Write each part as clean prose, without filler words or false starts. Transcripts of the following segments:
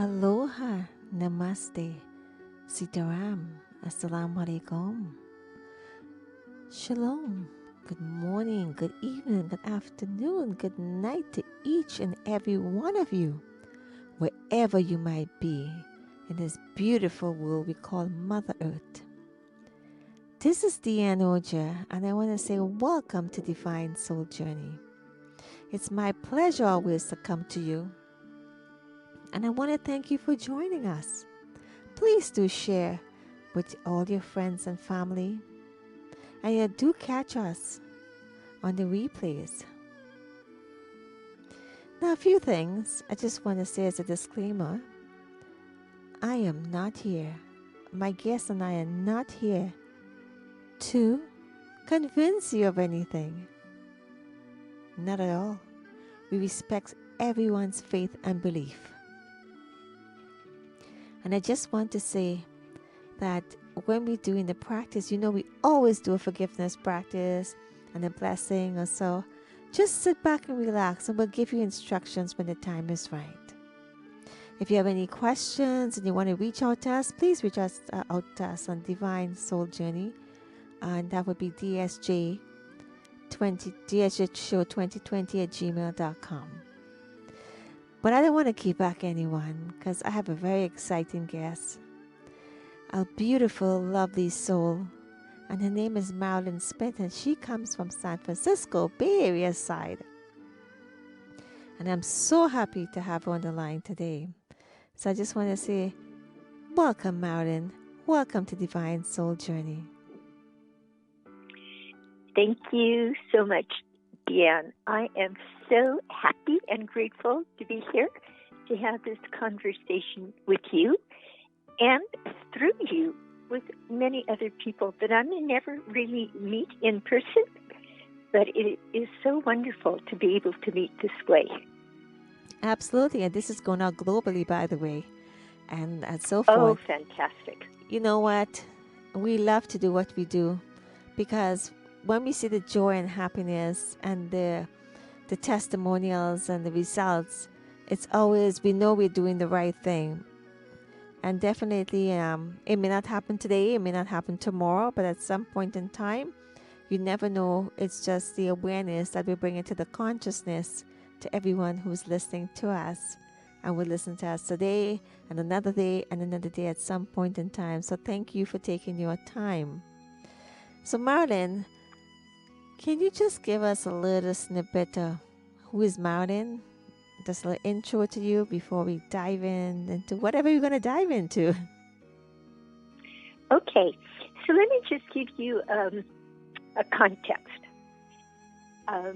Aloha, Namaste, Sitaram, Assalamu Alaikum, Shalom, good morning, good evening, good afternoon, good night to each and every one of you, wherever you might be in this beautiful world we call Mother Earth. This is Dianne Ojar, and I want to say welcome to Divine Soul Journey. It's my pleasure always to come to you, and I want to thank you for joining us. Please do share with all your friends and family. And you do catch us on the replays. Now, a few things I just want to say as a disclaimer. I am not here. My guest and I are not here to convince you of anything. Not at all. We respect everyone's faith and belief. And I just want to say that when we're doing the practice, we always do a forgiveness practice and a blessing or so. Just sit back and relax, and we'll give you instructions when the time is right. If you have any questions and you want to reach out to us, please reach out to us on Divine Soul Journey, and that would be DSJ Show 2020 at gmail.com. But I don't want to keep back anyone, because I have a very exciting guest. A beautiful, lovely soul. And her name is Marilyn Smith, and she comes from San Francisco, Bay Area side. And I'm so happy to have her on the line today. So I just want to say, welcome, Marilyn. Welcome to Divine Soul Journey. Thank you so much, Dianne. I am so happy and grateful to be here to have this conversation with you and through you with many other people that I may never really meet in person, but it is so wonderful to be able to meet this way. Absolutely, and this is going out globally, by the way, and so forth. Oh, fantastic. You know what? We love to do what we do, because when we see the joy and happiness and the testimonials and the results, it's always, we know we're doing the right thing. And definitely, it may not happen today, it may not happen tomorrow, but at some point in time, you never know. It's just the awareness that we bring into the consciousness to everyone who's listening to us, and will listen to us today and another day and another day at some point in time. So thank you for taking your time. So Marilyn, can you just give us a little snippet of who is Marilyn? Just a little intro to you before we dive into whatever you're going to dive into. Okay, so let me just give you a context. I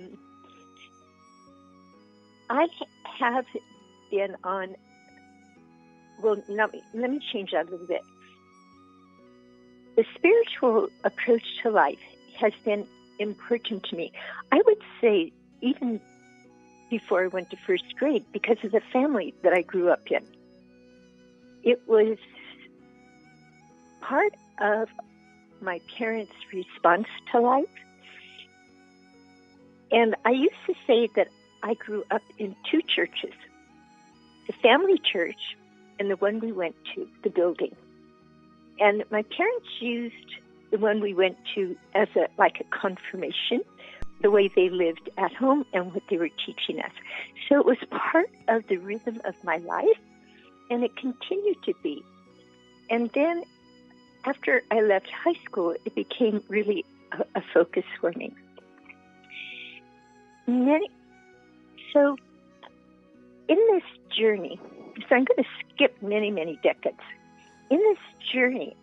have been on, well, let me change that a little bit. The spiritual approach to life has been important to me. I would say even before I went to first grade, because of the family that I grew up in. It was part of my parents' response to life. And I used to say that I grew up in two churches, the family church and the one we went to, the building. And my parents used the one we went to as a confirmation, the way they lived at home and what they were teaching us. So it was part of the rhythm of my life, and it continued to be. And then after I left high school, it became really a focus for me. So in this journey, so I'm going to skip many, many decades. In this journey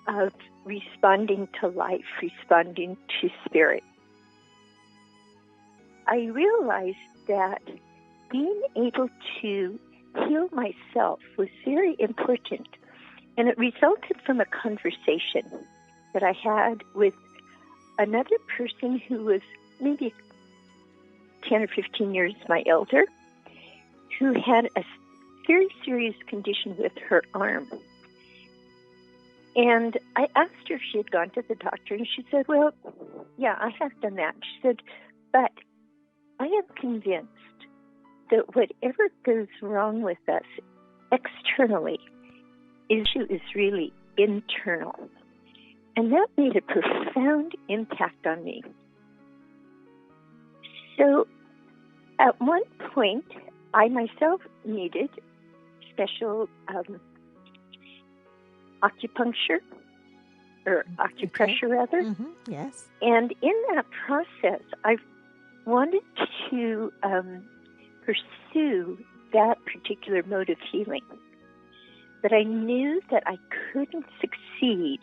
of responding to life, responding to spirit, I realized that being able to heal myself was very important. And it resulted from a conversation that I had with another person who was maybe 10 or 15 years my elder, who had a very serious condition with her arm. And I asked her if she had gone to the doctor, and she said, well, yeah, I have done that. She said, but I am convinced that whatever goes wrong with us externally. Issue is really internal. And that made a profound impact on me. So at one point, I myself needed special acupuncture, or acupressure rather. Mm-hmm. Yes. And in that process, I wanted to pursue that particular mode of healing. But I knew that I couldn't succeed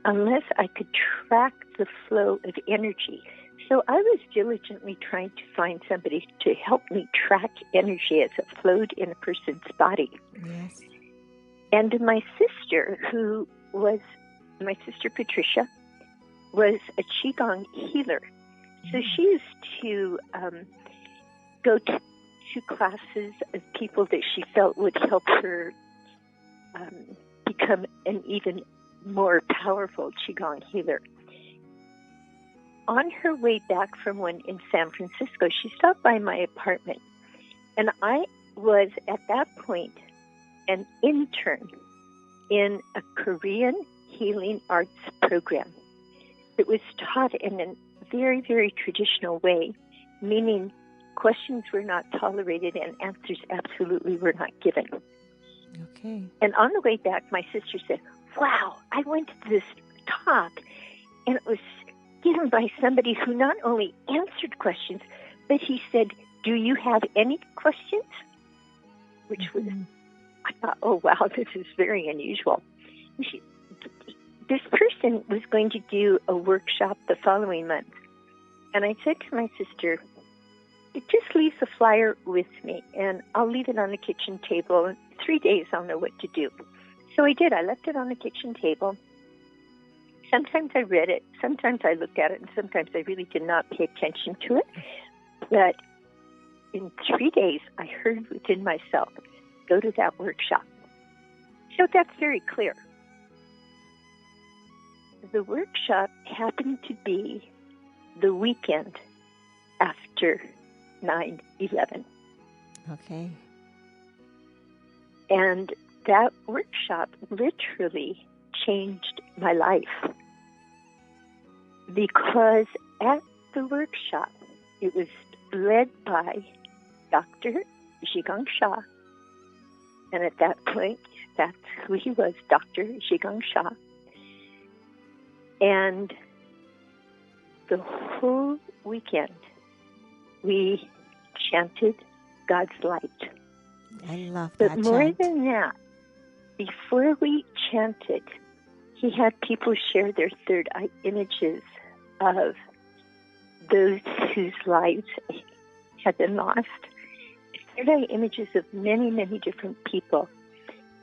unless I could track the flow of energy. So I was diligently trying to find somebody to help me track energy as it flowed in a person's body. Yes. And my sister, my sister Patricia, was a Qigong healer. So she used to go to classes of people that she felt would help her become an even more powerful Qigong healer. On her way back from one in San Francisco, she stopped by my apartment. And I was, at that point, an intern in a Korean healing arts program. It was taught in a very, very traditional way, meaning questions were not tolerated and answers absolutely were not given. Okay. And on the way back, my sister said, "Wow, I went to this talk, and it was given by somebody who not only answered questions, but he said, 'Do you have any questions?'" Which was, I thought, oh, wow, this is very unusual. This person was going to do a workshop the following month. And I said to my sister, "Just leave the flyer with me, and I'll leave it on the kitchen table. In 3 days, I'll know what to do." So I did. I left it on the kitchen table. Sometimes I read it, sometimes I looked at it, and sometimes I really did not pay attention to it. But in 3 days, I heard within myself, go to that workshop. So that's very clear. The workshop happened to be the weekend after 9/11. Okay. And that workshop literally changed my life. Because at the workshop, it was led by Dr. Zhigang Sha. And at that point, that's who he was, Dr. Zhigang Sha. And the whole weekend, we chanted God's light. I love that But more chant. than that, before we chanted, he had people share their third eye images of those whose lives had been lost. Third eye images of many, many different people.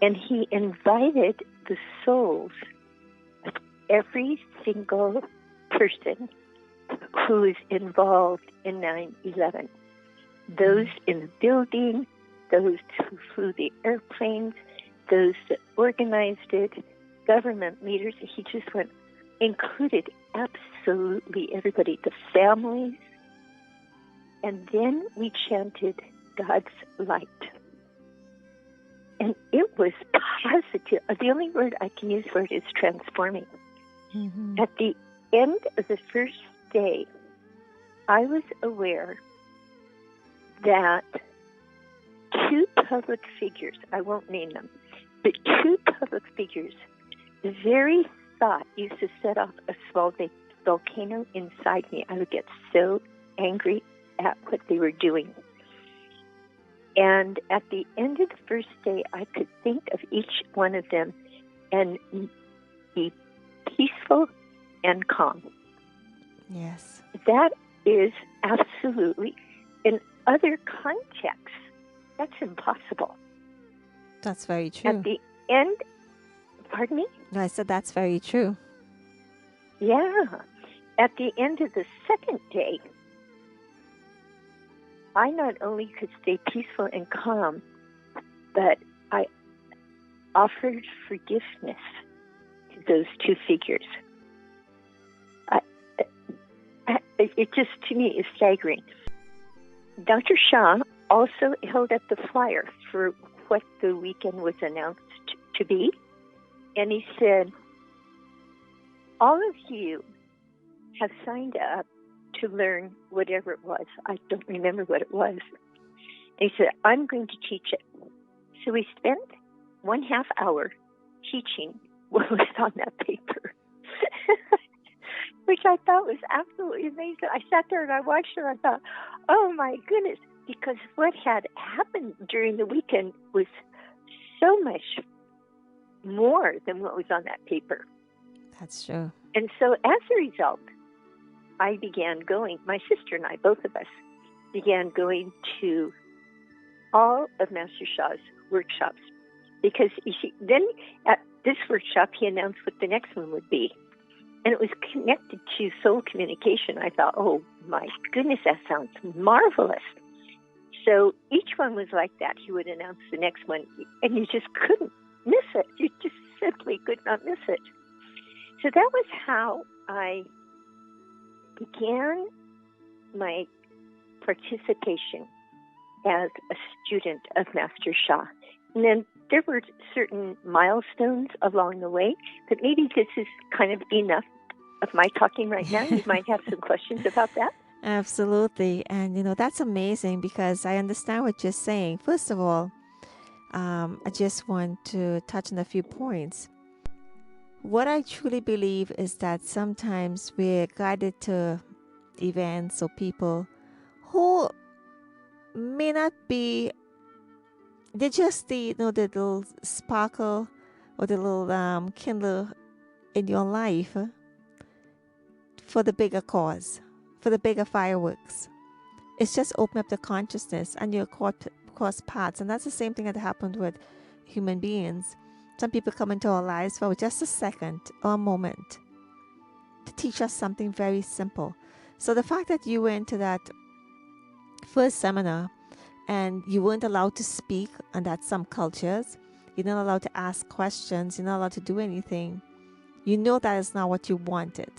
And he invited the souls of every single person who is involved in 9/11. Those in the building, those who flew the airplanes, those that organized it, government leaders. He just included absolutely everybody, the families. And then we chanted God's light. And it was positive. The only word I can use for it is transforming. Mm-hmm. At the end of the first day, I was aware that two public figures, I won't name them, but two public figures, the very thought used to set off a small volcano inside me. I would get so angry at what they were doing. And at the end of the first day, I could think of each one of them and be peaceful and calm. Yes. That is absolutely, in other contexts, that's impossible. That's very true. At the end, pardon me? No, I said that's very true. Yeah. At the end of the second day, I not only could stay peaceful and calm, but I offered forgiveness to those two figures. It just, to me, is staggering. Dr. Shah also held up the flyer for what the weekend was announced to be. And he said, all of you have signed up to learn whatever it was. I don't remember what it was. And he said, I'm going to teach it. So we spent 1/2 hour teaching what was on that paper, which I thought was absolutely amazing. I sat there and I watched it and I thought, oh my goodness, because what had happened during the weekend was so much more than what was on that paper. That's true. And so as a result, I began going, my sister and I, both of us, began going to all of Master Sha's workshops. Because you see, then at this workshop, he announced what the next one would be. And it was connected to soul communication. I thought, oh my goodness, that sounds marvelous. So each one was like that. He would announce the next one, and you just couldn't miss it. You just simply could not miss it. So that was how I began my participation as a student of Master Sha. And then there were certain milestones along the way, but maybe this is kind of enough of my talking right now. You might have some questions about that. Absolutely. And, that's amazing because I understand what you're saying. First of all, I just want to touch on a few points. What I truly believe is that sometimes we're guided to events or people who may not be, they're just the little sparkle or the little kindle in your life for the bigger cause, for the bigger fireworks. It's just open up the consciousness and you cross paths. And that's the same thing that happened with human beings. Some people come into our lives for just a second or a moment to teach us something very simple. So the fact that you went to that first seminar and you weren't allowed to speak, and that's some cultures, you're not allowed to ask questions, you're not allowed to do anything, you know that is not what you wanted.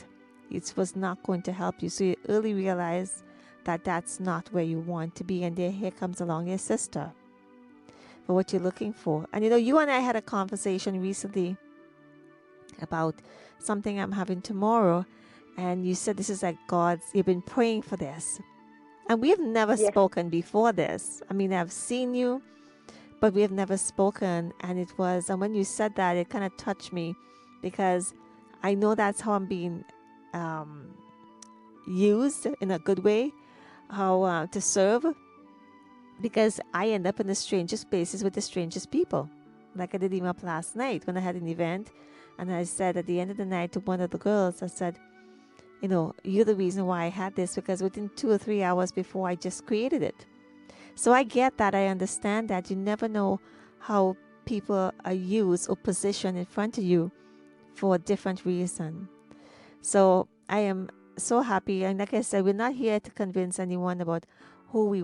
It was not going to help you. So you early realize that that's not where you want to be. And there, here comes along your sister for what you're looking for. And you and I had a conversation recently about something I'm having tomorrow. And you said this is like God's, you've been praying for this. And we have never spoken before this. I mean, I've seen you, but we have never spoken. And when you said that, it kind of touched me because I know that's how I'm being used in a good way, how to serve, because I end up in the strangest spaces with the strangest people. Like I did even up last night when I had an event, and I said at the end of the night to one of the girls, I said, you're the reason why I had this, because within 2 or 3 hours before I just created it. So I get that. I understand that. You never know how people are used or positioned in front of you for a different reason. So I am so happy. And like I said, we're not here to convince anyone about who we,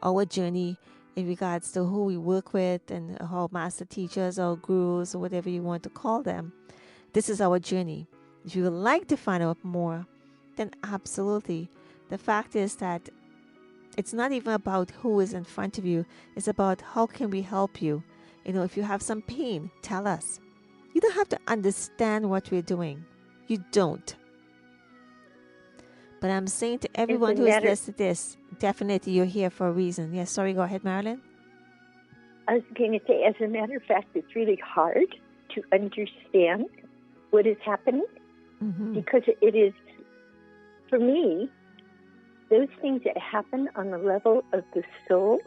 our journey in regards to who we work with and our master teachers or gurus or whatever you want to call them. This is our journey. If you would like to find out more, then absolutely. The fact is that it's not even about who is in front of you. It's about how can we help you. If you have some pain, tell us. You don't have to understand what we're doing. You don't. But I'm saying to everyone who is listening to this, definitely you're here for a reason. Yes, sorry, go ahead, Marilyn. I was going to say, as a matter of fact, it's really hard to understand what is happening because it is, for me, those things that happen on the level of the soul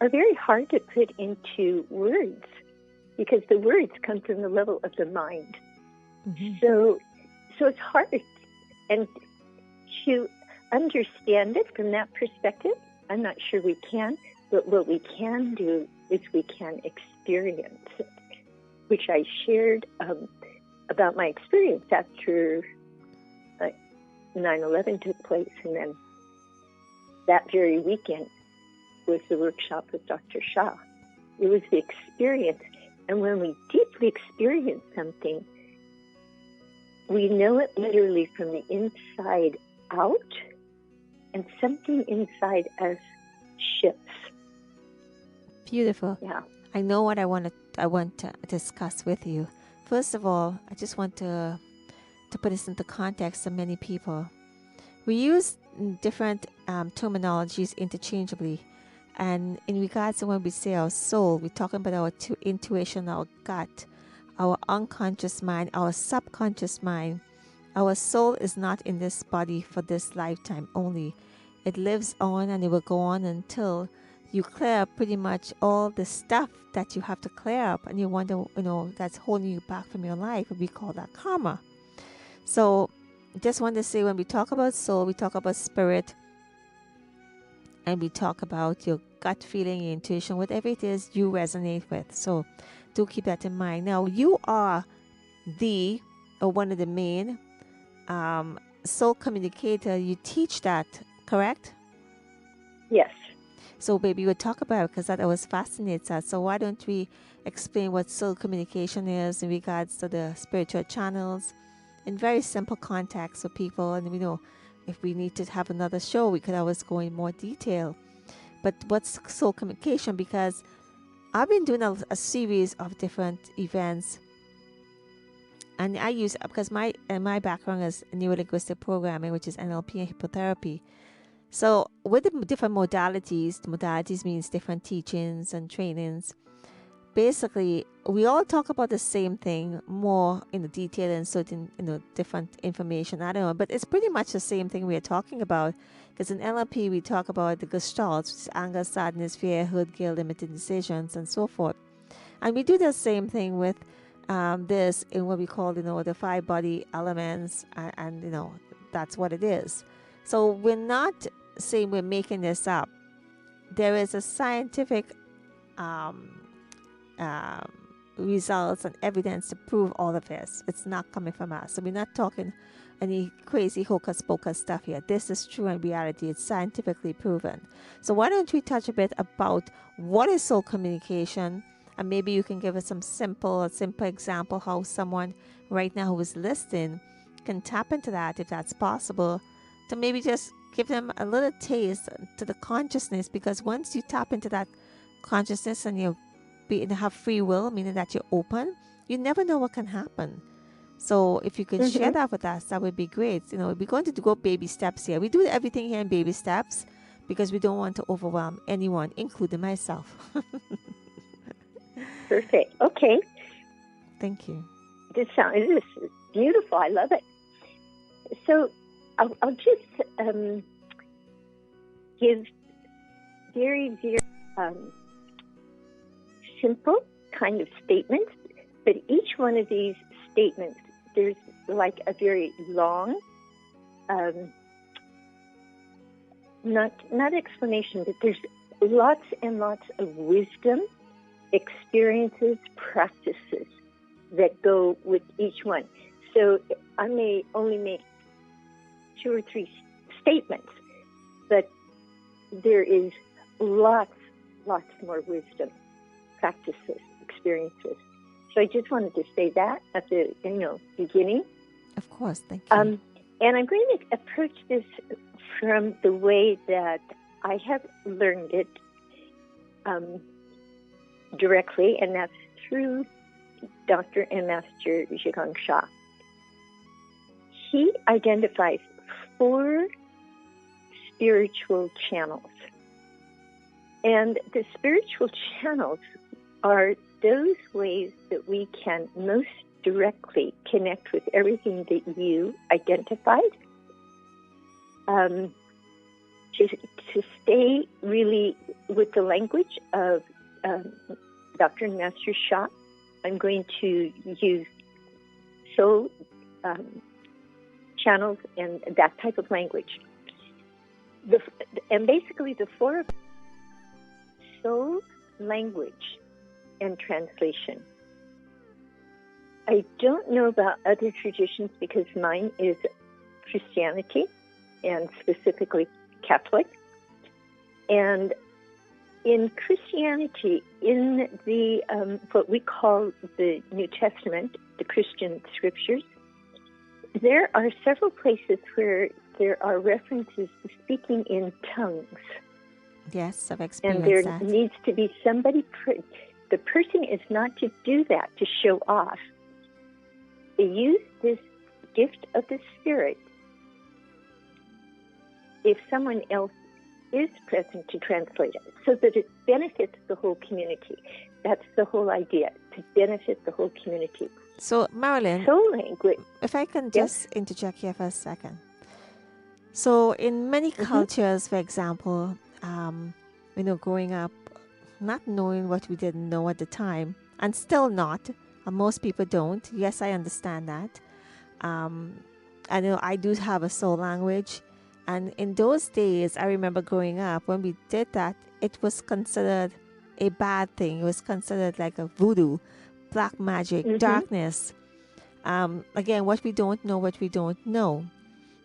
are very hard to put into words because the words come from the level of the mind. So it's hard. And to understand it from that perspective, I'm not sure we can, but what we can do is we can experience it, which I shared about my experience after 9/11 took place, and then that very weekend was the workshop with Dr. Sha. It was the experience, and when we deeply experience something, we know it literally from the inside out, and something inside us shifts. Beautiful. Yeah. I know what I want to discuss with you. First of all, I just want to put this into context to many people. We use different terminologies interchangeably. And in regards to when we say our soul, we're talking about our intuition, our gut, our unconscious mind, our subconscious mind. Our soul is not in this body for this lifetime only. It lives on and it will go on until you clear up pretty much all the stuff that you have to clear up, and you wonder, that's holding you back from your life. We call that karma. So just want to say, when we talk about soul, we talk about spirit, and we talk about your gut feeling, your intuition, whatever it is you resonate with. So do keep that in mind. Now, you are one of the main soul communicator. You teach that, correct? Yes. So baby, we'll talk about it because that always fascinates us. So why don't we explain what soul communication is in regards to the spiritual channels in very simple context for people. And we know if we need to have another show, we could always go in more detail. But what's soul communication? Because I've been doing a series of different events, and I use, because my background is neurolinguistic programming, which is NLP and hypnotherapy. So with the different modalities means different teachings and trainings. Basically, we all talk about the same thing, more in the detail and certain, different information. I don't know, but it's pretty much the same thing we are talking about. Because in NLP, we talk about the Gestalt, which is anger, sadness, fear, hurt, guilt, limited decisions, and so forth. And we do the same thing with this in what we call, the 5 body elements, and that's what it is. So we're not saying we're making this up. There is a scientific results and evidence to prove all of this. It's not coming from us. So we're not talking any crazy hocus pocus stuff here. This is true in reality. It's scientifically proven. So why don't we touch a bit about what is soul communication, and maybe you can give us a simple example how someone right now who is listening can tap into that, if that's possible, to maybe just give them a little taste to the consciousness. Because once you tap into that consciousness and you have free will, meaning that you're open, you never know what can happen. So if you could share that with us, that would be great. We're going to go baby steps here. We do everything here in baby steps because we don't want to overwhelm anyone, including myself. Perfect. Okay. Thank you. This is beautiful. I love it. So I'll just give very, very simple kind of statements, but each one of these statements, there's like a very long, not explanation, but there's lots and lots of wisdom, experiences, practices that go with each one. So I may only make 2 or 3 statements, but there is lots more wisdom, practices, experiences. So I just wanted to say that at the beginning. Of course, thank you. And I'm going to approach this from the way that I have learned it directly, and that's through Dr. and Master Zhigang Sha. He identifies 4 spiritual channels. And the spiritual channels are those ways that we can most directly connect with everything that you identified. To stay really with the language of Dr. and Master Sha, I'm going to use soul channels and that type of language. And basically the 4 of soul, language, and translation. I don't know about other traditions because mine is Christianity, and specifically Catholic. And in Christianity, in the what we call the New Testament, the Christian scriptures, there are several places where there are references to speaking in tongues. Yes, I've And there experienced that. needs to be somebody, the person is not to do that to show off. They use this gift of the Spirit if someone else is present to translate it, so that it benefits the whole community. That's the whole idea, to benefit the whole community. So, Marilyn, Soul language. if I can Yes? just interject here for a second. So, in many cultures, for example, growing up, not knowing what we didn't know at the time, and still not, and most people don't. Yes, I understand that. I know I do have a soul language. And in those days, I remember growing up, when we did that, it was considered a bad thing. It was considered like a voodoo, black magic, darkness. Again, what we don't know.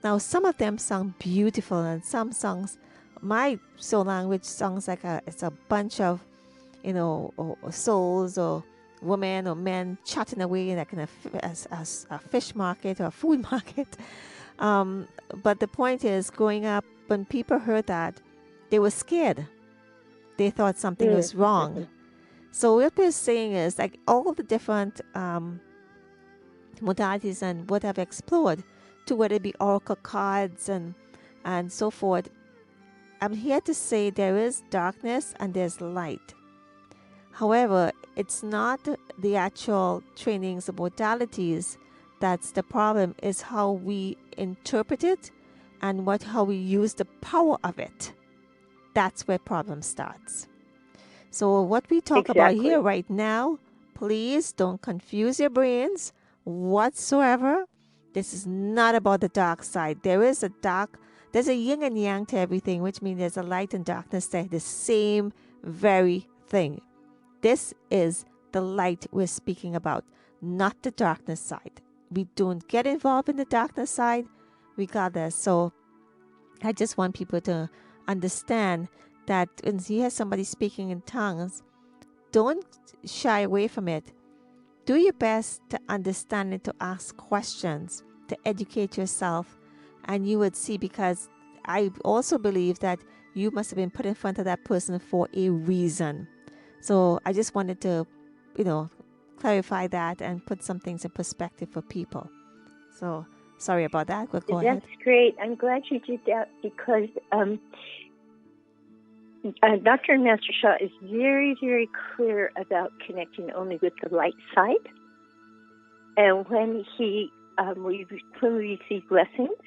Now, some of them sound beautiful, and some songs, my soul language sounds like it's a bunch of, or souls or women or men chatting away like in a fish market or a food market. But the point is, growing up, when people heard that, they were scared. They thought something was wrong. So what we're saying is, like, all the different modalities and what I've explored, to whether it be oracle cards and so forth, I'm here to say there is darkness and there's light. However, it's not the actual trainings or modalities that's the problem, is how we interpret it and how we use the power of it. That's where problem starts. So what we talk about here right now, please don't confuse your brains whatsoever. This is not about the dark side. There's a yin and yang to everything, which means there's a light and darkness there, the same very thing. This is the light we're speaking about, not the darkness side. We don't get involved in the darkness side regardless. So I just want people to understand that when you hear somebody speaking in tongues, don't shy away from it. Do your best to understand it, to ask questions, to educate yourself, and you would see, because I also believe that you must have been put in front of that person for a reason. So I just wanted to, clarify that and put some things in perspective for people. So sorry about that. Go ahead. That's great. I'm glad you did that, because Dr. and Master Shah is very, very clear about connecting only with the light side. And when we receive blessings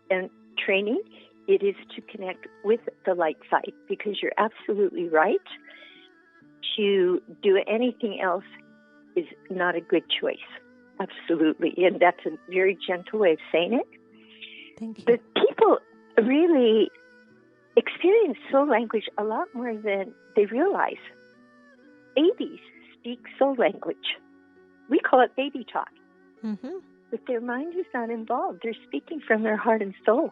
and training, it is to connect with the light side, because you're absolutely right. To do anything else is not a good choice. Absolutely. And that's a very gentle way of saying it. Thank you. But people really experience soul language a lot more than they realize. Babies speak soul language. We call it baby talk. But their mind is not involved. They're speaking from their heart and soul.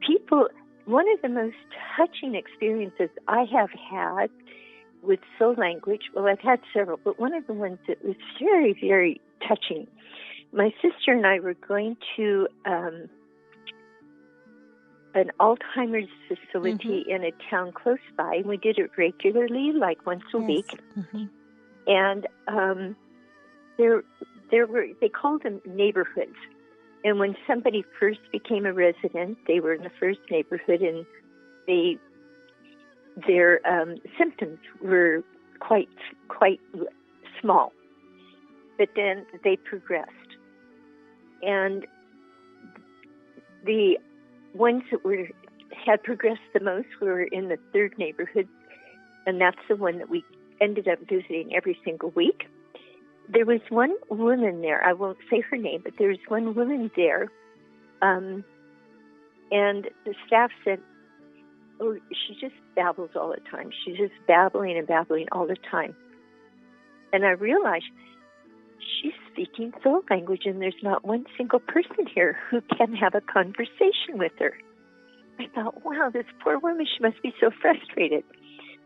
People, one of the most touching experiences I have had with soul language, well, I've had several, but one of the ones that was very, very touching, my sister and I were going to an Alzheimer's facility in a town close by, and we did it regularly, like once a week. And they called them neighborhoods. And when somebody first became a resident, they were in the first neighborhood, and their symptoms were quite small. But then they progressed. And the ones that had progressed the most were in the third neighborhood, and that's the one that we ended up visiting every single week. There was one woman there, I won't say her name, but there was one woman there, and the staff said, oh, she just babbles all the time. She's just babbling and babbling all the time. And I realized she's speaking soul language, and there's not one single person here who can have a conversation with her. I thought, wow, this poor woman, she must be so frustrated.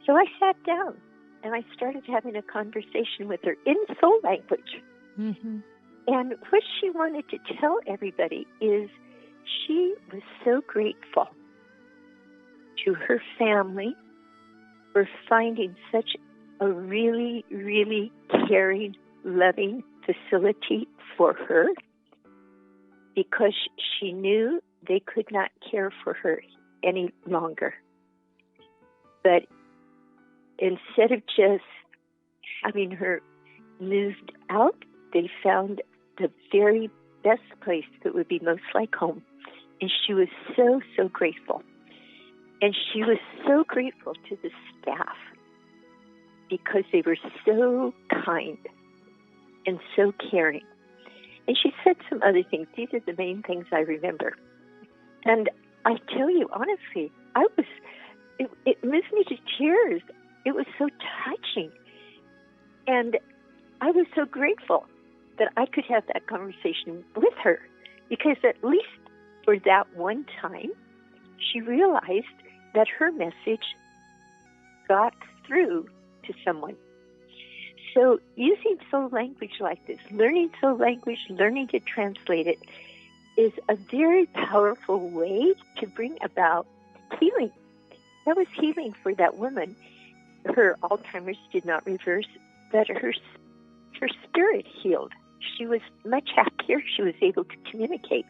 So I sat down, and I started having a conversation with her in soul language. And what she wanted to tell everybody is she was so grateful. to her family for finding such a really, really caring, loving facility for her, because she knew they could not care for her any longer. But instead of just having her moved out, they found the very best place that would be most like home. And she was so, so grateful. And she was so grateful to the staff because they were so kind and so caring. And she said some other things. These are the main things I remember. And I tell you, honestly, it moved me to tears. It was so touching. And I was so grateful that I could have that conversation with her, because at least for that one time, she realized that her message got through to someone. So using soul language like this, learning soul language, learning to translate it, is a very powerful way to bring about healing. That was healing for that woman. Her Alzheimer's did not reverse, but her spirit healed. She was much happier. She was able to communicate.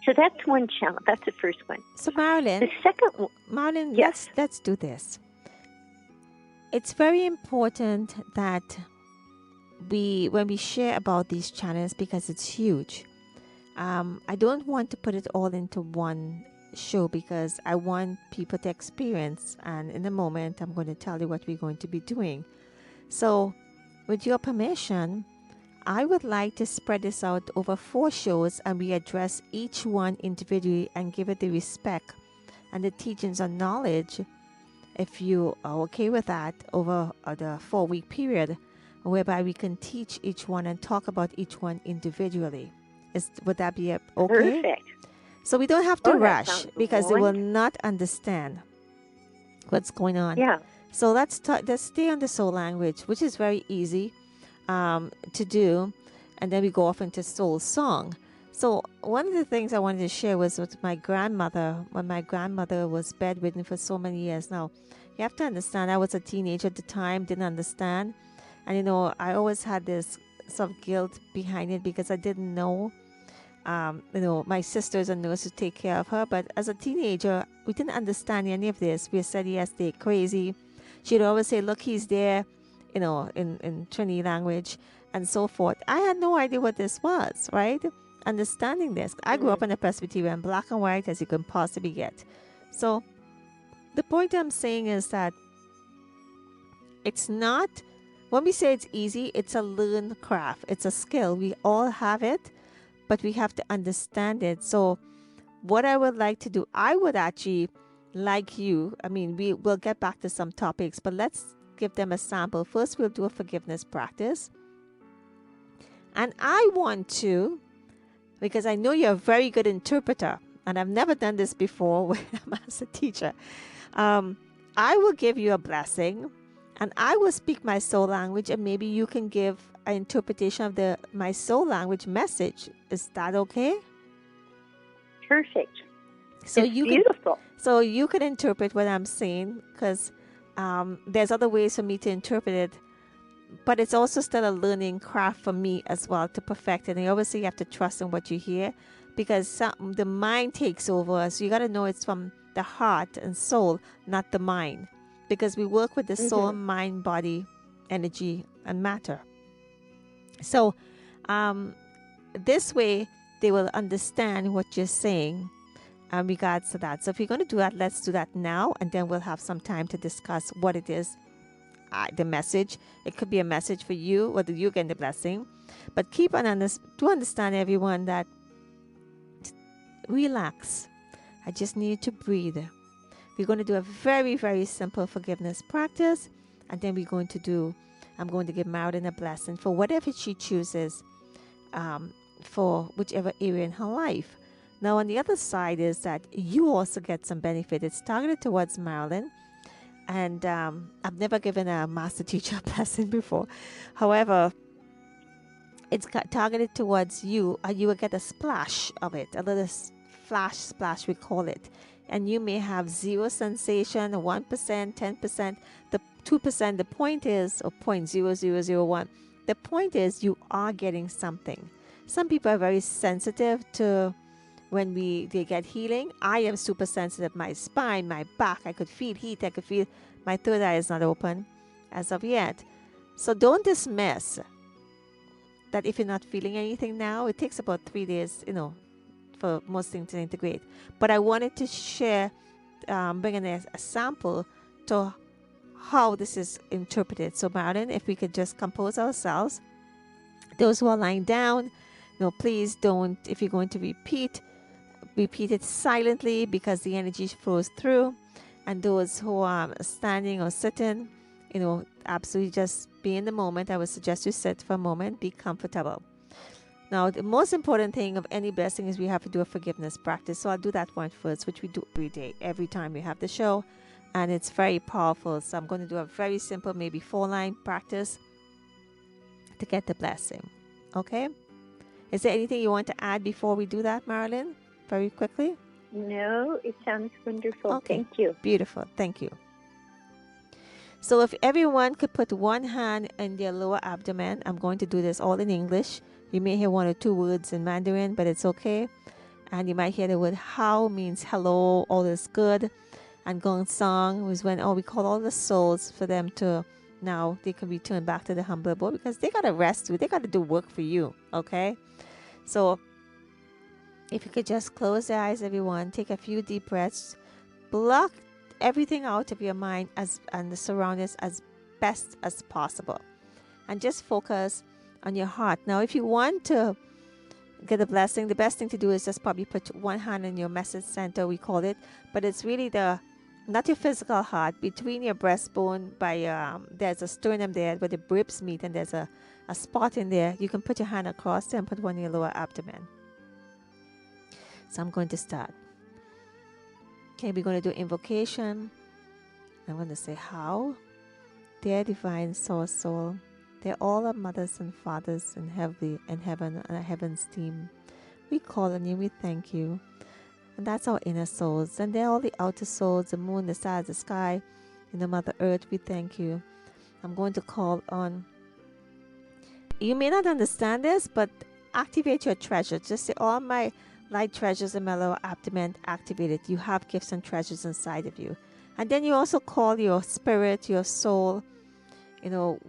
So that's one channel. That's the first one. So Marilyn, the second one, Marilyn, yes. let's do this. It's very important that when we share about these channels, because it's huge. I don't want to put it all into one show, because I want people to experience, and in a moment I'm going to tell you what we're going to be doing. So with your permission, I would like to spread this out over 4 shows, and we address each one individually and give it the respect and the teachings and knowledge, if you are okay with that, over the 4-week period, whereby we can teach each one and talk about each one individually. Would that be okay? Perfect. So we don't have to rush, because they will not understand what's going on. Yeah. So let's stay on the soul language, which is very easy to do, and then we go off into soul song. So one of the things I wanted to share was with my grandmother, when my grandmother was bedridden for so many years. Now, you have to understand, I was a teenager at the time, didn't understand. And, I always had this sort of guilt behind it, because I didn't know. My sisters and nurses take care of her. But as a teenager, we didn't understand any of this. We said, yes, they're crazy. She'd always say, look, he's there, in Trini language and so forth. I had no idea what this was, right? Understanding this. I grew up in a Presbyterian, black and white as you can possibly get. So the point I'm saying is that it's not, when we say it's easy, it's a learned craft. It's a skill. We all have it, but we have to understand it. So what I would like to do, I would actually like you, we'll get back to some topics, but let's give them a sample. First, we'll do a forgiveness practice. And I want to, because I know you're a very good interpreter, and I've never done this before as a teacher, I will give you a blessing, and I will speak my soul language, and maybe you can give an interpretation of my soul language message. Is that okay? Perfect. So it's beautiful. So you can interpret what I'm saying, because there's other ways for me to interpret it, but it's also still a learning craft for me as well to perfect it. And obviously you have to trust in what you hear, because the mind takes over. So you got to know it's from the heart and soul, not the mind, because we work with the soul, mind, body, energy, and matter. So this way they will understand what you're saying in regards to that. So if you're going to do that, let's do that now, and then we'll have some time to discuss what it is, the message. It could be a message for you, whether you get the blessing. But keep on to understand, everyone, that relax. I just need to breathe. We're going to do a very, very simple forgiveness practice, and then I'm going to give Marilyn a blessing for whatever she chooses, for whichever area in her life. Now, on the other side is that you also get some benefit. It's targeted towards Marilyn, and I've never given a master teacher a blessing before. However, it's targeted towards you, and you will get a splash of it, a little flash splash, we call it, and you may have zero sensation, 1%, 10%, the 2%. The point is, or 0.0001. The point is, you are getting something. Some people are very sensitive to when they get healing. I am super sensitive. My spine, my back, I could feel heat. I could feel my third eye is not open as of yet. So don't dismiss that if you're not feeling anything now. It takes about 3 days, for most things to integrate. But I wanted to share, bringing a sample to how this is interpreted. So Marilyn, if we could just compose ourselves. Those who are lying down, please don't, if you're going to repeat it silently because the energy flows through. And those who are standing or sitting, absolutely just be in the moment. I would suggest you sit for a moment, be comfortable. Now, the most important thing of any blessing is we have to do a forgiveness practice. So I'll do that one first, which we do every day, every time we have the show. And it's very powerful. So I'm going to do a very simple, maybe 4-line practice to get the blessing. Okay? Is there anything you want to add before we do that, Marilyn? Very quickly? No, it sounds wonderful. Okay. Thank you. Beautiful. Thank you. So if everyone could put one hand in their lower abdomen, I'm going to do this all in English. You may hear 1 or 2 words in Mandarin, but it's okay. And you might hear the word how means hello, all is good. And gong song was when we call all the souls for them to, now they can return back to the humble abode because they got to rest too. They got to do work for you, okay? So if you could just close your eyes, everyone, take a few deep breaths, block everything out of your mind and the surroundings as best as possible, and just focus on your heart. Now, if you want to get a blessing, the best thing to do is just probably put one hand in your message center, we call it, but it's really not your physical heart, between your breastbone there's a sternum there where the ribs meet, and there's a spot in there. You can put your hand across there and put one in your lower abdomen. So I'm going to start. Okay, we're going to do invocation. I'm going to say how. Dear divine source soul, they're all our mothers and fathers in heaven and heaven's team. We call on you, we thank you. And that's our inner souls. And they're all the outer souls, the moon, the stars, the sky, and the Mother Earth. We thank you. I'm going to call on. You may not understand this, but activate your treasure. Just say, all my light treasures in my lower abdomen activated. You have gifts and treasures inside of you. And then you also call your spirit, your soul,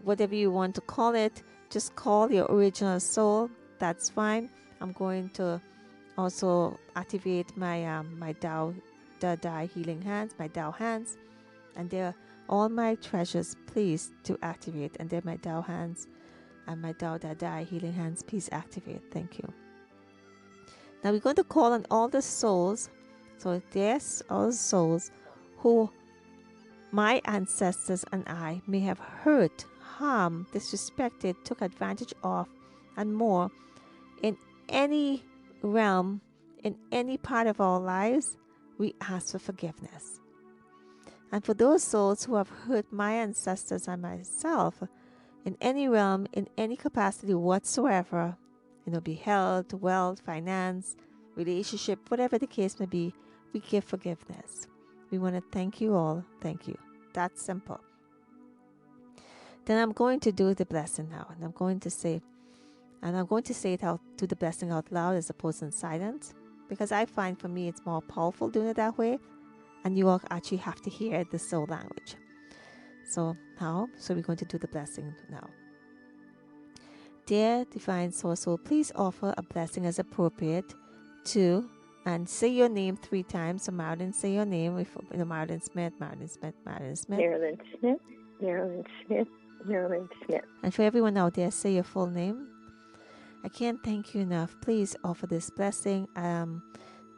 whatever you want to call it. Just call your original soul. That's fine. I'm going to also activate my my Tao healing hands, my Tao hands. And they're all my treasures, please, to activate. And they're my Tao hands and my Tao healing hands, please activate. Thank you. Now we're going to call on all the souls. So there's all souls who my ancestors and I may have hurt, harmed, disrespected, took advantage of, and more in any realm, in any part of our lives. We ask for forgiveness. And for those souls who have hurt my ancestors and myself in any realm, in any capacity whatsoever, be health, wealth, finance, relationship, whatever the case may be, we give forgiveness. We want to thank you all. Thank you. That's simple. Then I'm going to do the blessing now. And I'm going to say it out, do the blessing out loud as opposed to in silence. Because I find for me it's more powerful doing it that way. And you all actually have to hear the soul language. So we're going to do the blessing now. Dear Divine Source Soul, please offer a blessing as appropriate to, and say your name 3 times. So Marilyn, say your name. Marilyn Smith, Marilyn Smith, Marilyn Smith. Marilyn Smith, Marilyn Smith, Marilyn Smith. And for everyone out there, say your full name. I can't thank you enough. Please offer this blessing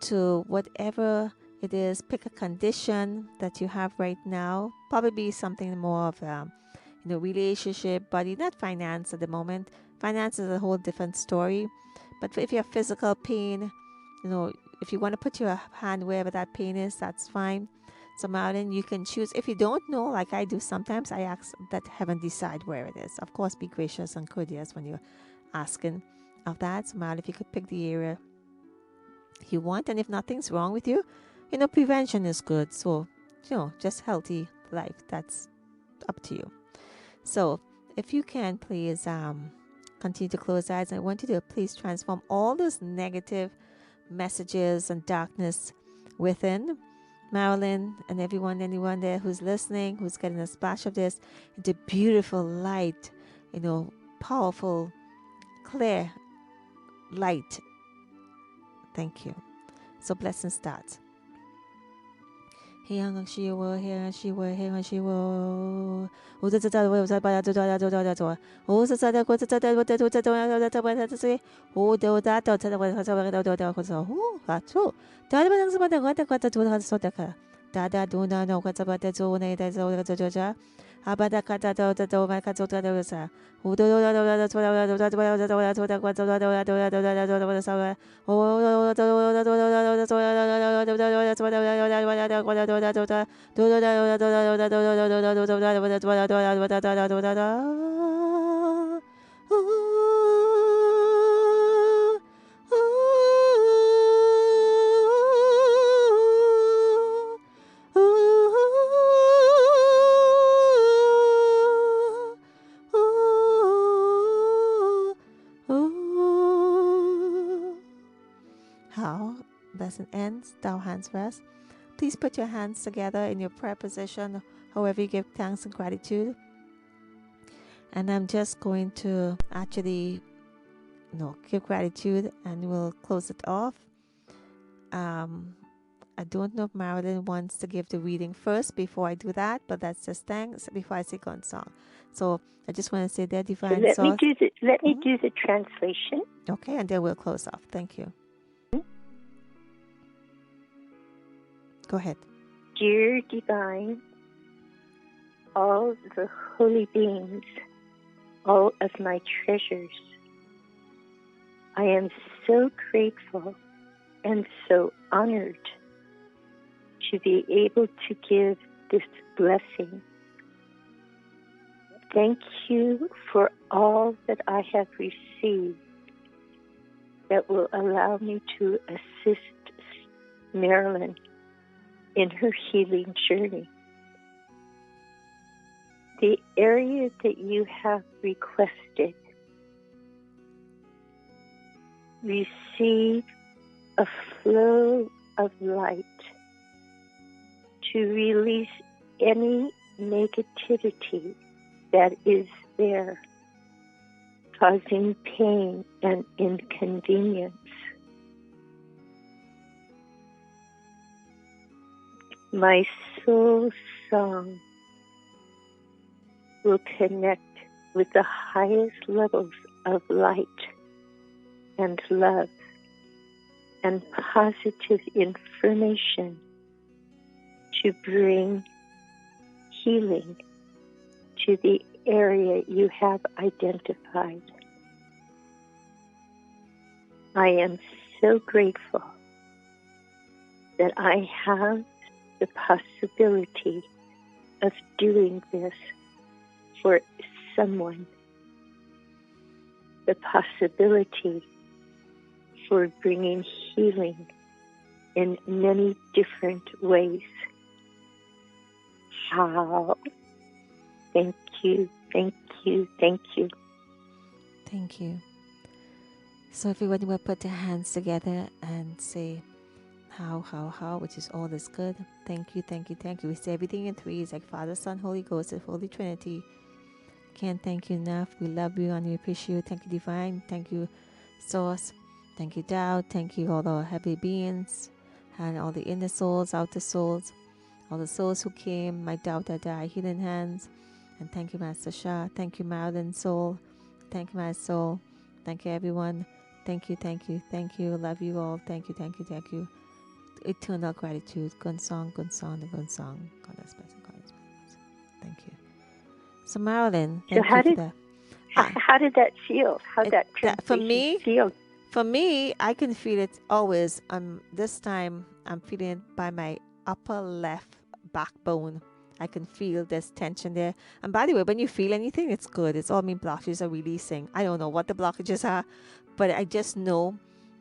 to whatever it is. Pick a condition that you have right now. Probably something more of relationship, body, not finance at the moment. Finance is a whole different story. But if you have physical pain, if you want to put your hand wherever that pain is, that's fine. So Marilyn, you can choose. If you don't know, like I do sometimes, I ask that heaven decide where it is. Of course, be gracious and courteous when you're asking of that. So Marilyn, if you could pick the area you want, and if nothing's wrong with you, prevention is good. So, just healthy life. That's up to you. So, if you can, please continue to close eyes. I want you to please transform all those negative messages and darkness within Marilyn and anyone there who's listening, who's getting a splash of this, into beautiful light, powerful, clear light. Thank you. So blessing starts. Hey, she will, here she will, here she will. Who's the other way? Who's the other way? Who do that? Who Dada do no what's about the zone Abada kata who do How lesson ends, thou hands rest. Please put your hands together in your prayer position, however you give thanks and gratitude. And I'm just going to actually, give gratitude and we'll close it off. I don't know if Marilyn wants to give the reading first before I do that, but that's just thanks before I sing on song. So I just want to say their divine let source. Let me do the translation. Okay, and then we'll close off. Thank you. Go ahead. Dear Divine, all the holy beings, all of my treasures, I am so grateful and so honored to be able to give this blessing. Thank you for all that I have received that will allow me to assist Marilyn in her healing journey. The area that you have requested, receive a flow of light to release any negativity that is there, causing pain and inconvenience. My soul song will connect with the highest levels of light and love and positive information to bring healing to the area you have identified. I am so grateful that I have the possibility of doing this for someone, the possibility for bringing healing in many different ways. How? Thank you, thank you, thank you. Thank you. So everybody will put their hands together and say, how, which is all is good. Thank you, thank you, thank you. We say everything in threes, like Father, Son, Holy Ghost, the Holy Trinity. Can't thank you enough. We love you and we appreciate you. Thank you, Divine. Thank you, Source. Thank you, Tao. Thank you, all the heavenly beings and all the inner souls, outer souls, all the souls who came, my Tao Dada, healing hands. And thank you, Master Shah. Thank you, Marilyn Soul. Thank you, my soul. Thank you, everyone. Thank you, thank you, thank you. Love you all. Thank you, thank you, thank you. Eternal gratitude. Good song, good song, good song. God bless, God bless. Thank you. So Marilyn, thank you for that. How did that feel? How did that for me feel? For me, I can feel it always. This time I'm feeling it by my upper left backbone. I can feel this tension there. And by the way, when you feel anything, it's good. It's all mean blockages are releasing. I don't know what the blockages are, but I just know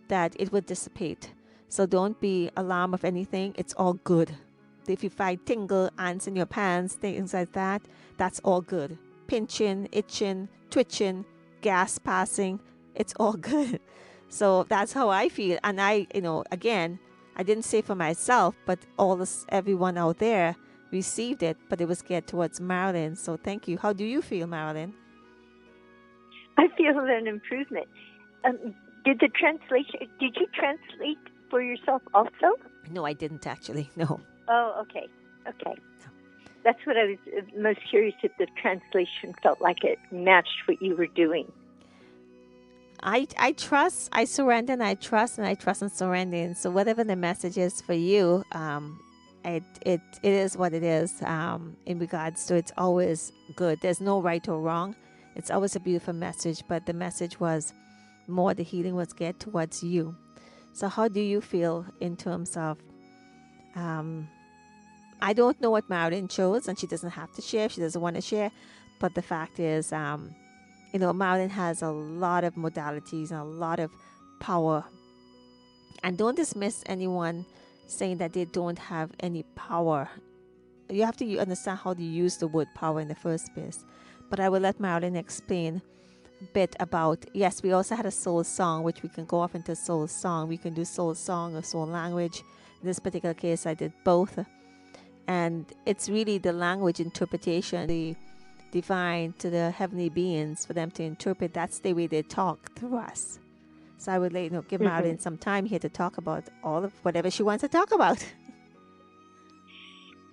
that it would dissipate. So don't be alarmed of anything. It's all good. If you find tingle, ants in your pants, things like that, that's all good. Pinching, itching, twitching, gas passing, it's all good. So that's how I feel. And I, again, I didn't say for myself, but everyone out there received it, but it was geared towards Marilyn. So thank you. How do you feel, Marilyn? I feel an improvement. Did you translate for yourself also? No, I didn't actually. No. Oh, okay. That's what I was most curious if the translation felt like it matched what you were doing. I trust, I surrender, and I trust and surrender. And so whatever the message is for you, it is what it is. In regards to, it's always good. There's no right or wrong. It's always a beautiful message, but the message was more, the healing was geared towards you. So how do you feel in terms of, I don't know what Marilyn chose, and she doesn't have to share if she doesn't want to share, but the fact is, Marilyn has a lot of modalities and a lot of power. And don't dismiss anyone saying that they don't have any power. You have to understand how to use the word power in the first place. But I will let Marilyn explain a bit about, yes, we also had a soul song, which we can go off into soul song. We can do soul song or soul language. In this particular case, I did both. And it's really the language interpretation, the divine to the heavenly beings, for them to interpret. That's the way they talk through us. So I would give Marilyn some time here to talk about all of whatever she wants to talk about.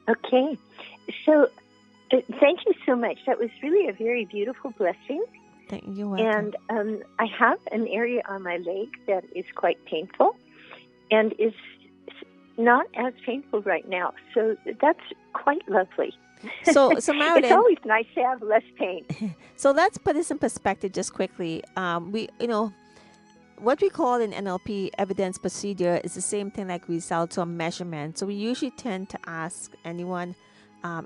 Okay. So thank you so much. That was really a very beautiful blessing. Thank you. Welcome. And I have an area on my leg that is quite painful and is not as painful right now. So that's quite lovely. So Marilyn, it's always nice to have less pain. So let's put this in perspective just quickly. What we call in NLP evidence procedure is the same thing like results or measurement. So we usually tend to ask anyone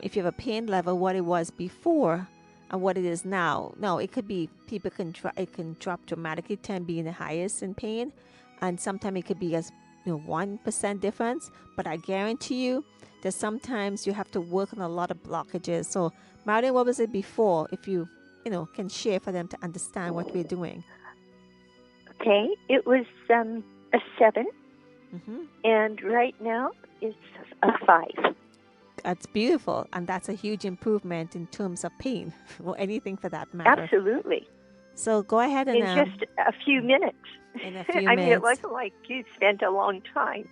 if you have a pain level, what it was before and what it is now. Now, it could be it can drop dramatically, 10 being the highest in pain, and sometimes it could be as 1% difference. But I guarantee you that sometimes you have to work on a lot of blockages. So, Marilyn, what was it before? If you can share for them to understand what we're doing. Okay, it was a 7, and right now it's a 5. That's beautiful, and that's a huge improvement in terms of pain, or anything for that matter. Absolutely. So go ahead and in just a few minutes. In a few I minutes. mean, it wasn't like you spent a long time.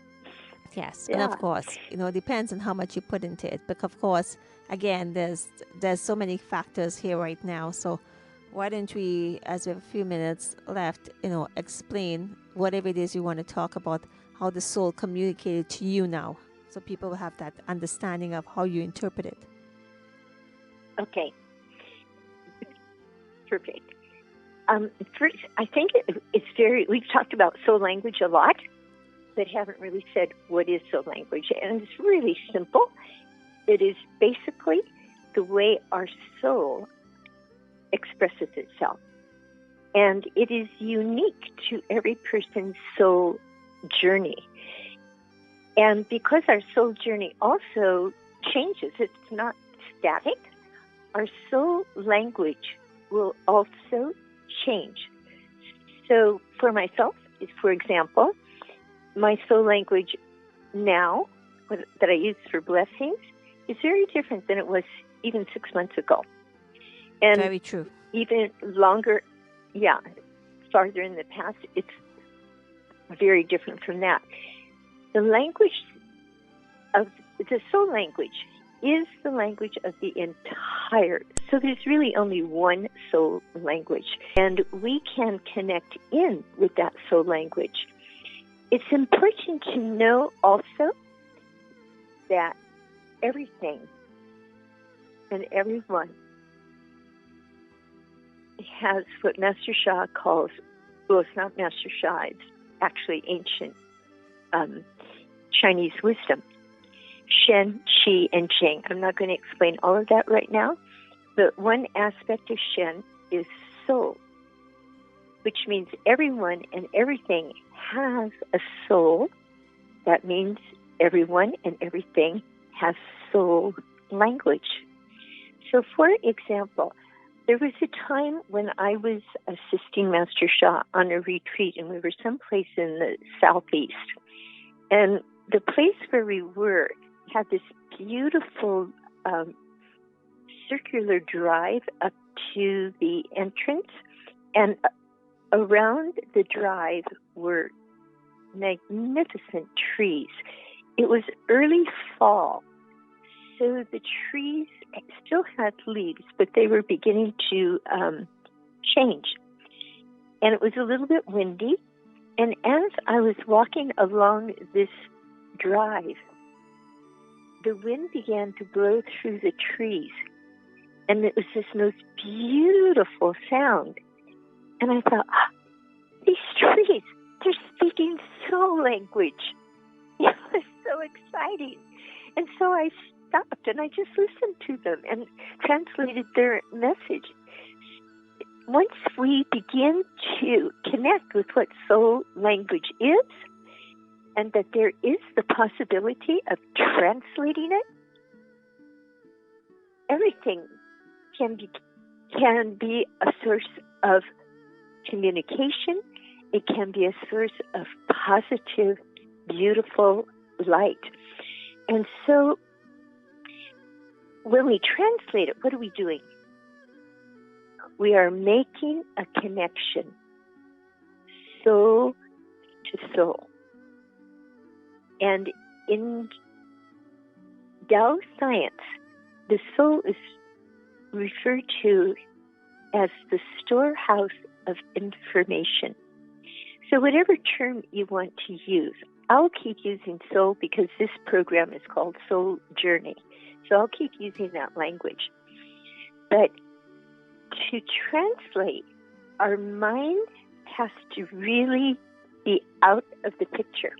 Yes, yeah. And of course, it depends on how much you put into it. But of course, again, there's so many factors here right now. So why don't we, as we have a few minutes left, explain whatever it is you want to talk about, how the soul communicated to you now, so people will have that understanding of how you interpret it. Okay. Perfect. First, I think we've talked about soul language a lot, but haven't really said what is soul language. And it's really simple. It is basically the way our soul expresses itself. And it is unique to every person's soul journey. And because our soul journey also changes, it's not static, our soul language will also change. So for myself, for example, my soul language now that I use for blessings is very different than it was even 6 months ago. And very true. Even longer, farther in the past, it's very different from that. The language of the soul language is the language of the entire. So there's really only one soul language, and we can connect in with that soul language. It's important to know also that everything and everyone has what Master Sha calls, well, it's not Master Sha, it's actually ancient Chinese wisdom. Shen, Qi, and Jing. I'm not going to explain all of that right now, but one aspect of Shen is soul, which means everyone and everything has a soul, that means everyone and everything has soul language. So, for example, there was a time when I was assisting Master Sha on a retreat, and we were someplace in the southeast. And the place where we were had this beautiful circular drive up to the entrance, and around the drive were magnificent trees. It was early fall, so the trees still had leaves, but they were beginning to change. And it was a little bit windy. And as I was walking along this drive, the wind began to blow through the trees. And it was this most beautiful sound. And I thought, these trees, they're speaking soul language. It was so exciting. And so I stopped and I just listened to them and translated their message. Once we begin to connect with what soul language is, and that there is the possibility of translating it, everything can be a source of communication. It can be a source of positive, beautiful light. And so when we translate it, what are we doing? We are making a connection, soul to soul. And in Tao science, the soul is referred to as the storehouse of information. So whatever term you want to use, I'll keep using soul because this program is called Soul Journey. So I'll keep using that language. But to translate, our mind has to really be out of the picture.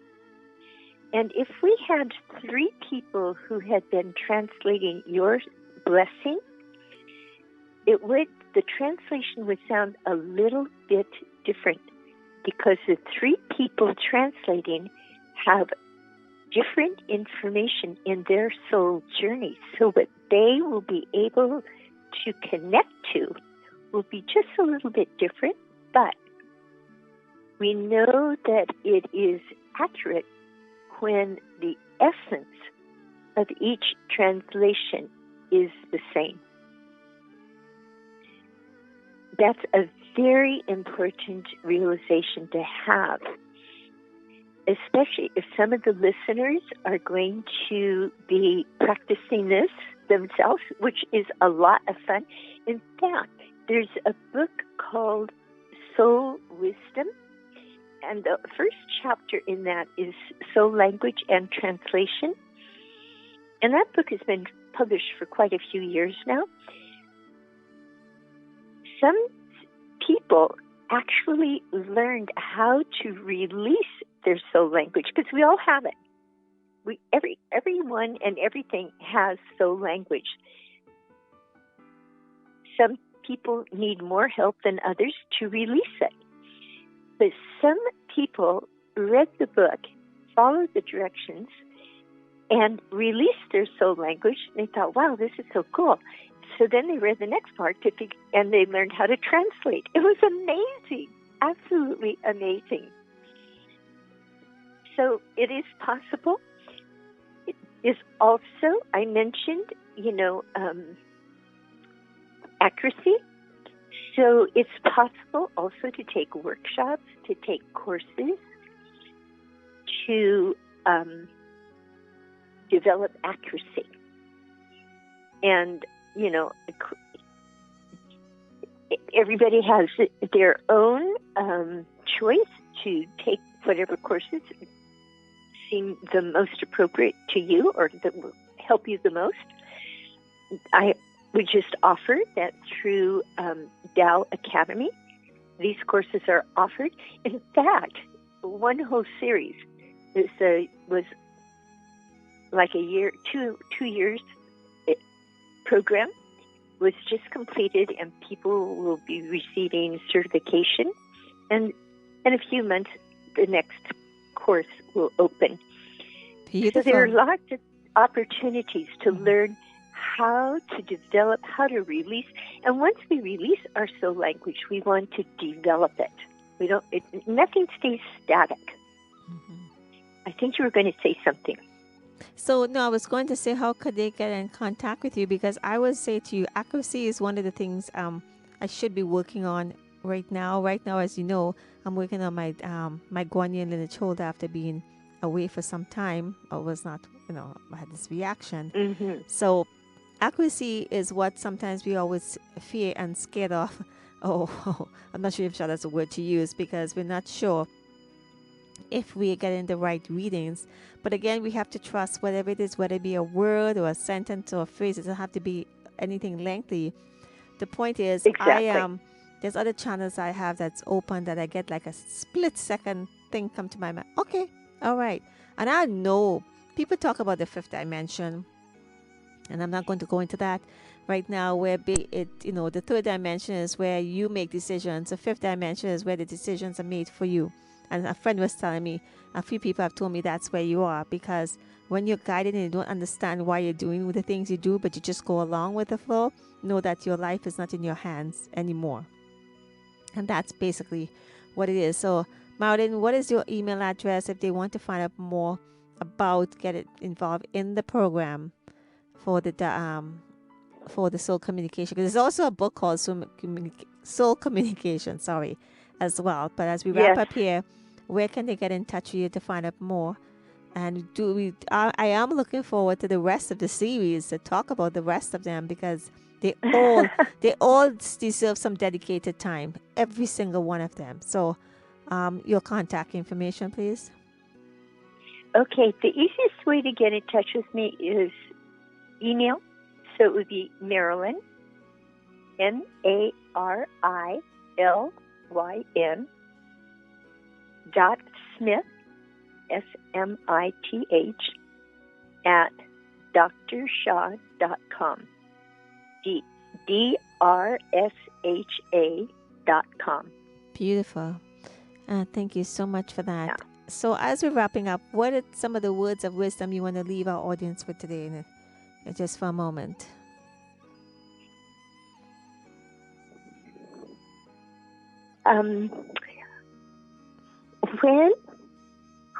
And if we had 3 people who had been translating your blessing, the translation would sound a little bit different because the 3 people translating have different information in their soul journey. So what they will be able to connect to will be just a little bit different, but we know that it is accurate when the essence of each translation is the same. That's a very important realization to have, especially if some of the listeners are going to be practicing this themselves, which is a lot of fun. In fact, there's a book called Soul Wisdom, and the first chapter in that is Soul Language and Translation. And that book has been published for quite a few years now. Some people actually learned how to release their soul language, because we all have it. Everyone and everything has soul language. Some people need more help than others to release it. But some people read the book, followed the directions, and released their soul language. They thought, wow, this is so cool. So then they read the next part and they learned how to translate. It was amazing, absolutely amazing. So it is possible. It is also, I mentioned, accuracy. So it's possible also to take workshops, to take courses, to develop accuracy. And, everybody has their own choice to take whatever courses seem the most appropriate to you or that will help you the most. I would just offer that through Tao Academy, these courses are offered. In fact, one whole series was like a year, 2 years program was just completed, and people will be receiving certification. And in a few months, the next course will open. So there are Beautiful. lots of opportunities to learn how to develop, how to release. And once we release our soul language, we want to develop it. Nothing stays static. I think you were going to say something. So, no, I was going to say, how could they get in contact with you? Because I would say to you, accuracy is one of the things I should be working on right now. Right now, as you know, I'm working on my guanyin lineage holder after being away for some time. I was not, I had this reaction. Mm-hmm. So, accuracy is what sometimes we always fear and scared of. Oh, I'm not sure if that's a word to use because we're not sure if we are getting the right readings. But again, we have to trust whatever it is, whether it be a word or a sentence or a phrase. It doesn't have to be anything lengthy. The point is, Exactly. there's other channels I have that's open that I get like a split second thing come to my mind. Okay, all right. And I know people talk about the fifth dimension, and I'm not going to go into that right now, where the third dimension is where you make decisions. The fifth dimension is where the decisions are made for you. And a friend was telling me, a few people have told me that's where you are, because when you're guided and you don't understand why you're doing the things you do, but you just go along with the flow, know that your life is not in your hands anymore. And that's basically what it is. So, Marilyn, what is your email address if they want to find out more about getting involved in the program for the soul communication? Because there's also a book called Soul Communication, as well. But as we wrap Yes. up here, where can they get in touch with you to find out more? And I am looking forward to the rest of the series to talk about the rest of them, because they all deserve some dedicated time, every single one of them. So, your contact information, please. Okay, the easiest way to get in touch with me is email. So it would be Marilyn, MARILYN .Smith, SMITH, at drsha.com. DRSHA.com. Beautiful. Thank you so much for that. Yeah. So, as we're wrapping up, what are some of the words of wisdom you want to leave our audience with today, just for a moment?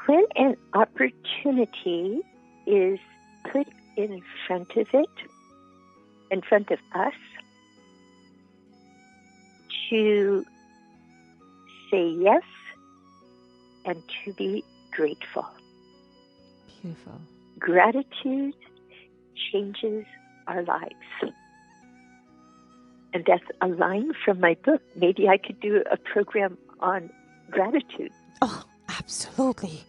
When an opportunity is put in front of us, to say yes and to be grateful. Beautiful. Gratitude changes our lives. And that's a line from my book. Maybe I could do a program on gratitude. Oh, absolutely.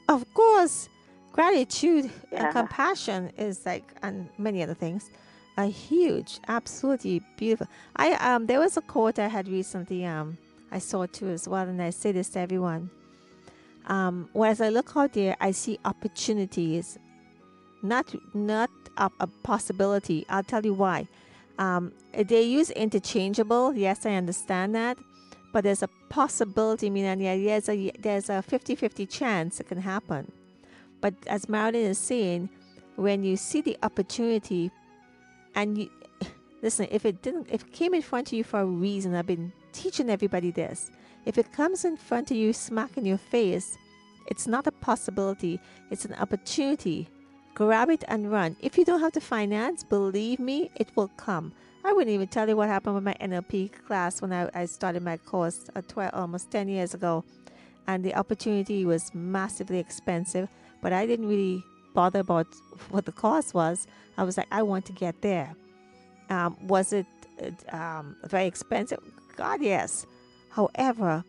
Of course. Gratitude and Yeah. compassion is and many other things, a huge, absolutely beautiful. There was a quote I had recently, I saw too as well, and I say this to everyone. As I look out there, I see opportunities, not a possibility. I'll tell you why. They use interchangeable. Yes, I understand that. But there's a possibility, meaning there's a 50-50 chance it can happen. But as Marilyn is saying, when you see the opportunity, and you listen, if it came in front of you for a reason, I've been teaching everybody this. If it comes in front of you, smack in your face, it's not a possibility. It's an opportunity. Grab it and run. If you don't have the finance, believe me, it will come. I wouldn't even tell you what happened with my NLP class when I started my course almost 10 years ago. And the opportunity was massively expensive, but I didn't really bother about what the cost was. I was like, I want to get there. Was it very expensive? God, yes. However,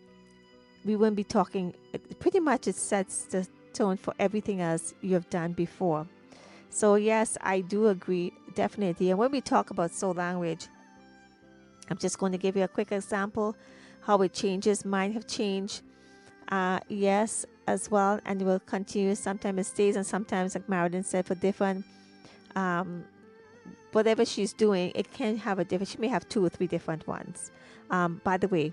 we wouldn't be talking, pretty much it sets the tone for everything else you have done before. So yes, I do agree, definitely. And when we talk about soul language, I'm just going to give you a quick example how it changes. Mine have changed, yes, as well, and it will continue. Sometimes it stays, and sometimes, like Marilyn said, for different, whatever she's doing, it can have a different. She may have 2 or 3 different ones. By the way,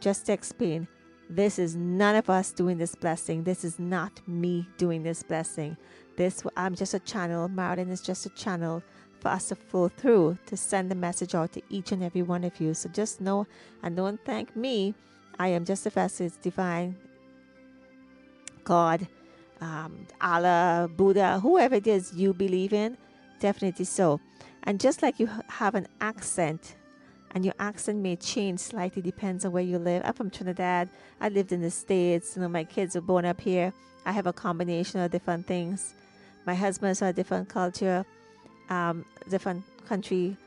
just to explain, this is none of us doing this blessing. This is not me doing this blessing. I'm just a channel. Marilyn is just a channel for us to flow through to send the message out to each and every one of you. So just know and don't thank me. I am just a vessel. It's divine, God, Allah, Buddha, whoever it is you believe in, definitely so. And just like you have an accent, and your accent may change slightly, depends on where you live. I'm from Trinidad. I lived in the States. My kids were born up here. I have a combination of different things. My husband's from a different culture, different country.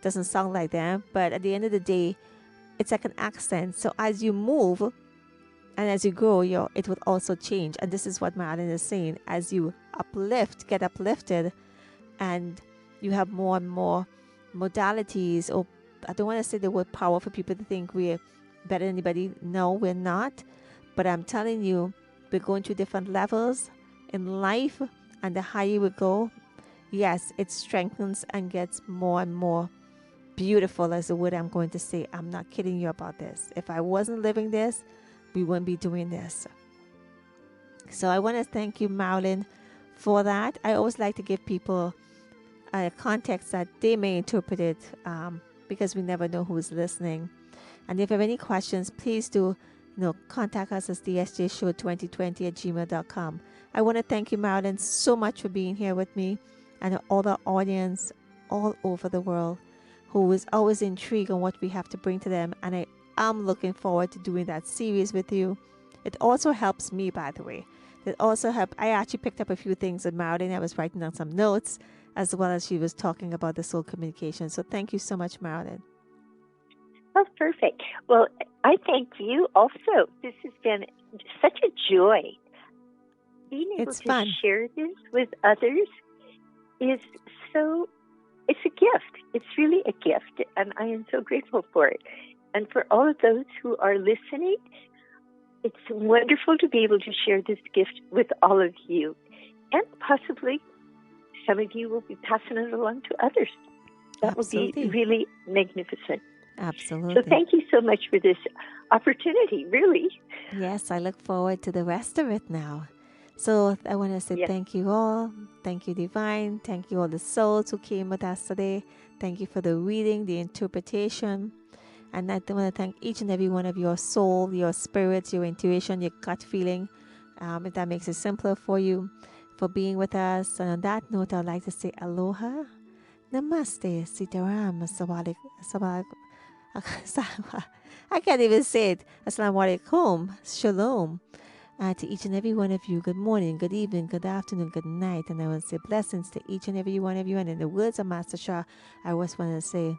Doesn't sound like them, but at the end of the day, it's like an accent. So as you move and as you grow, it will also change. And this is what Marilyn is saying. As you get uplifted, and you have more and more modalities, or I don't want to say the word power for people to think we're better than anybody. No, we're not. But I'm telling you, we're going through different levels in life, and the higher we go, yes, it strengthens and gets more and more beautiful, as the word I'm going to say. I'm not kidding you about this. If I wasn't living this, we wouldn't be doing this. So I want to thank you, Marilyn, for that. I always like to give people a context that they may interpret it, because we never know who's listening. And if you have any questions, please do contact us at dsjshow2020@gmail.com. I want to thank you, Marilyn, so much for being here with me, and all the audience all over the world who is always intrigued on what we have to bring to them. And I am looking forward to doing that series with you. It also helps me, by the way. It also helped. I actually picked up a few things with Marilyn. I was writing down some notes as well as she was talking about the soul communication. So thank you so much, Marilyn. Oh, perfect. Well, I thank you also. This has been such a joy. Being able to share this with others is it's a gift. It's really a gift, and I am so grateful for it. And for all of those who are listening, it's wonderful to be able to share this gift with all of you. And possibly some of you will be passing it along to others. That would be really magnificent. Absolutely. So thank you so much for this opportunity, really. Yes, I look forward to the rest of it now. So I want to say thank you all. Thank you, Divine. Thank you all the souls who came with us today. Thank you for the reading, the interpretation. And I want to thank each and every one of your soul, your spirits, your intuition, your gut feeling, if that makes it simpler for you, for being with us. And on that note, I'd like to say aloha, namaste, sitaram, I can't even say it. Assalamu alaikum, shalom. To each and every one of you, good morning, good evening, good afternoon, good night. And I want to say blessings to each and every one of you. And in the words of Master Shah, I always want to say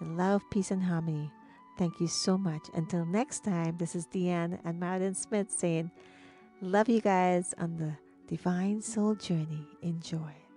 love, peace, and harmony. Thank you so much. Until next time, this is Dianne and Marilyn Smith saying, love you guys on the Divine Soul Journey. Enjoy.